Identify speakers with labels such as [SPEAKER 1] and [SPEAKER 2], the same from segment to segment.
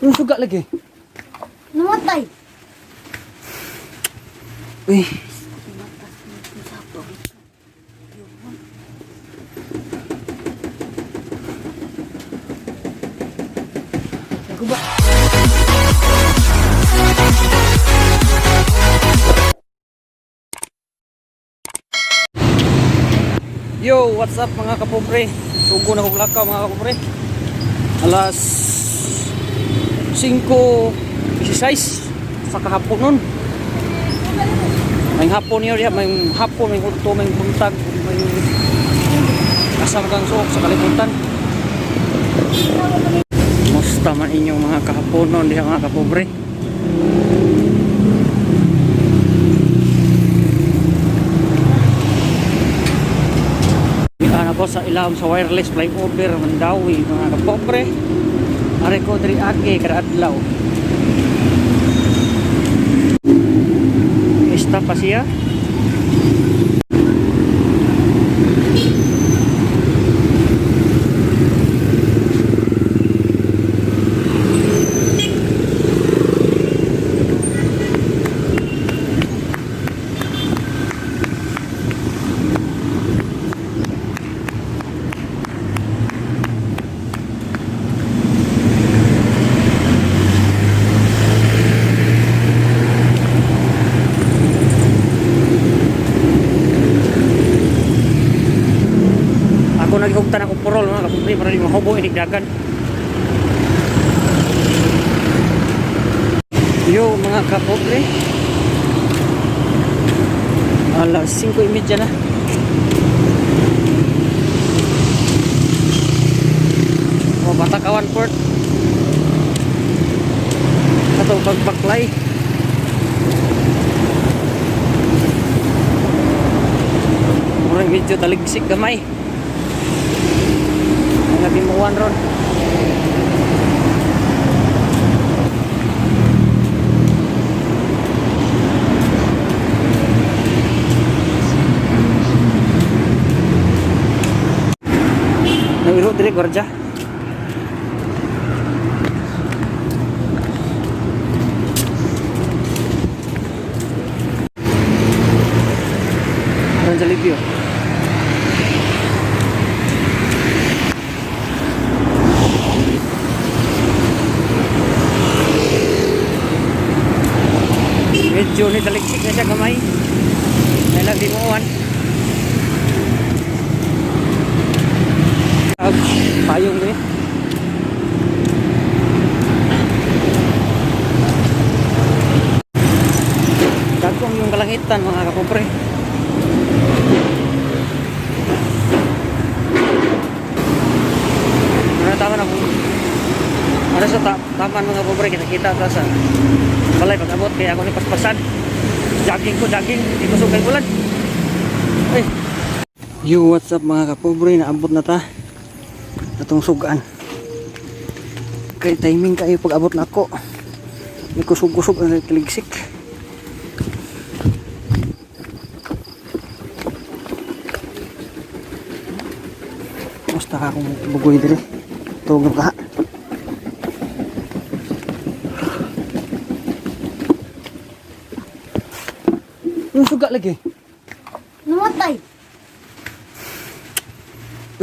[SPEAKER 1] Yung suga lagi.
[SPEAKER 2] Namatay.
[SPEAKER 1] Uy.
[SPEAKER 2] Naguba.
[SPEAKER 1] Yo, what's up mga kapobre? Sugo na kong lakaw mga kapobre. Alas 5:16 sa kahapon nun. May hapon niyo diya, may hapon, may kulto, may buntag, may kasama kang suok sa kalibutan. Musta man inyong mga kahapon nun diya mga kapobre. Ako sa ilawom sa wireless flyover Mandawi mga kapobre. Are ko diri agi kada adlaw. Esta pa siya. Ako naghugtan ako porol mga kapobre para di mahubo inigdagan. Yo mga kapobre, alas 5:30 na. O Batakawan Port atau pagbaklay. Murang medyo taligsik gamay. Lagi muwan ron. Nangiro dire gwardiya. Ron sa libyo. Medyo ni taliksik na siya gamay. May lagi muwan. Payong ko eh. Dagkong yung kalangitan mga kapobre. Tama na kung ano sa taman mga kapobre. Kita-kita ito sa balay pag-abot kaya ako ni paspasan. Jogging ko, hindi ko sugay bulan. Hey. Yo, what's up mga kapobre, naabot na ta atong sugaan. Kay timing kayo pag-abot na ako. May kusog-kusog ang kaligsik. Basta ka akong bugoy diri. Tugog ka. Yung suga lagi.
[SPEAKER 2] Namatay.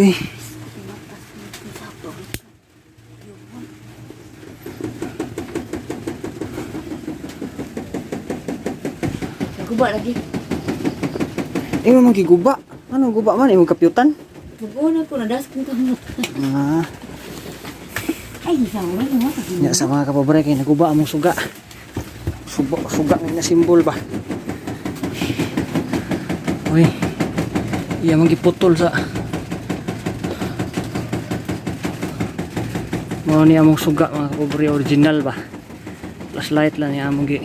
[SPEAKER 1] Uy.
[SPEAKER 2] Naguba lagi.
[SPEAKER 1] Imo man giguba. Ano guba man imong kapyutan?
[SPEAKER 2] Naguba ko nadas kung kamot.
[SPEAKER 1] Ah.
[SPEAKER 2] Ay, isang wala namatay.
[SPEAKER 1] Ya sa mga kapobre kay naguba among suga. Suga nga simbol ba. Uy. Iya man giputol sa. Mao ni among suga mga kapobre original ba. Flashlight lang ni among gi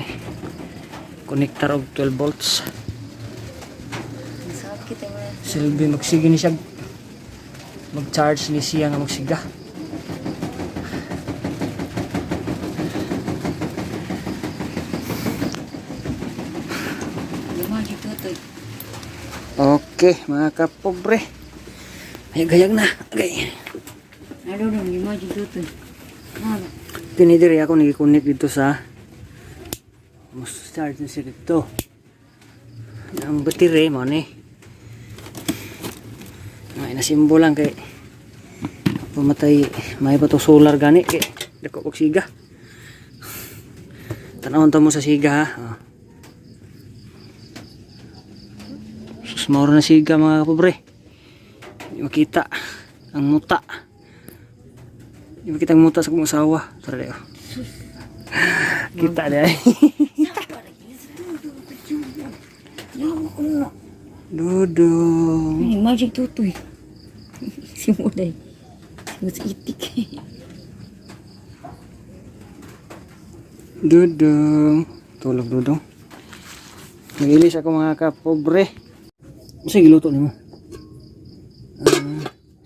[SPEAKER 1] connector og 12 volts.
[SPEAKER 2] Sakit mo.
[SPEAKER 1] Silbi magsige ni siya. Mag-charge ni siya nga magsiga. Okay, mga kapobre. Ay gayag na. Okay.
[SPEAKER 2] Aduh, gimana gitu tuh? Mana?
[SPEAKER 1] Pinidiri ako nag-connect dito sa mas charge na siya dito. Ang battery mo ni. Ay nasimbo lang kay pumatay may pa to solar gani kay dako og siga. Tanawon ta mo sa siga ha. Oh. Sus mauro na siga mga kapobre. Di makita ang muta. Di makita ang muta sa kong asawa. Tara dayo. Kita deh. Dudung.
[SPEAKER 2] Ini magic tutoy. Si Muday. Mas itik.
[SPEAKER 1] Dudung. Tulog dudung. Nagilis ako mga kapobre. Masa giluto nimo?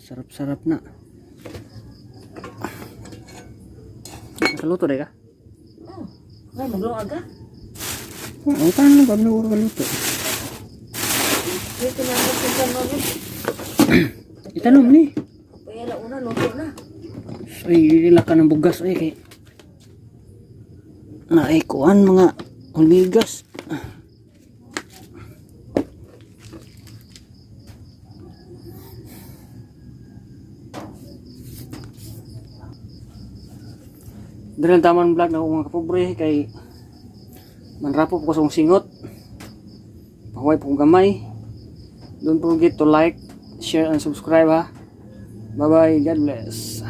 [SPEAKER 1] Sarap-sarap na. Nakaluto deh ka?
[SPEAKER 2] Ay, maglo aga.
[SPEAKER 1] Ang tanong ba na kaluto?
[SPEAKER 2] Ito na ako sa mga.
[SPEAKER 1] Itanom ni.
[SPEAKER 2] Payala una luto na.
[SPEAKER 1] Ay, ilaka ng bugas ay kay naikuan mga hormigas. Dari ang taman vlog na ako mga kapobre kay manrapo po ko sa singot. Pahuway po kong gamay. Don't forget to like, share, and subscribe ha. Bye bye. God bless.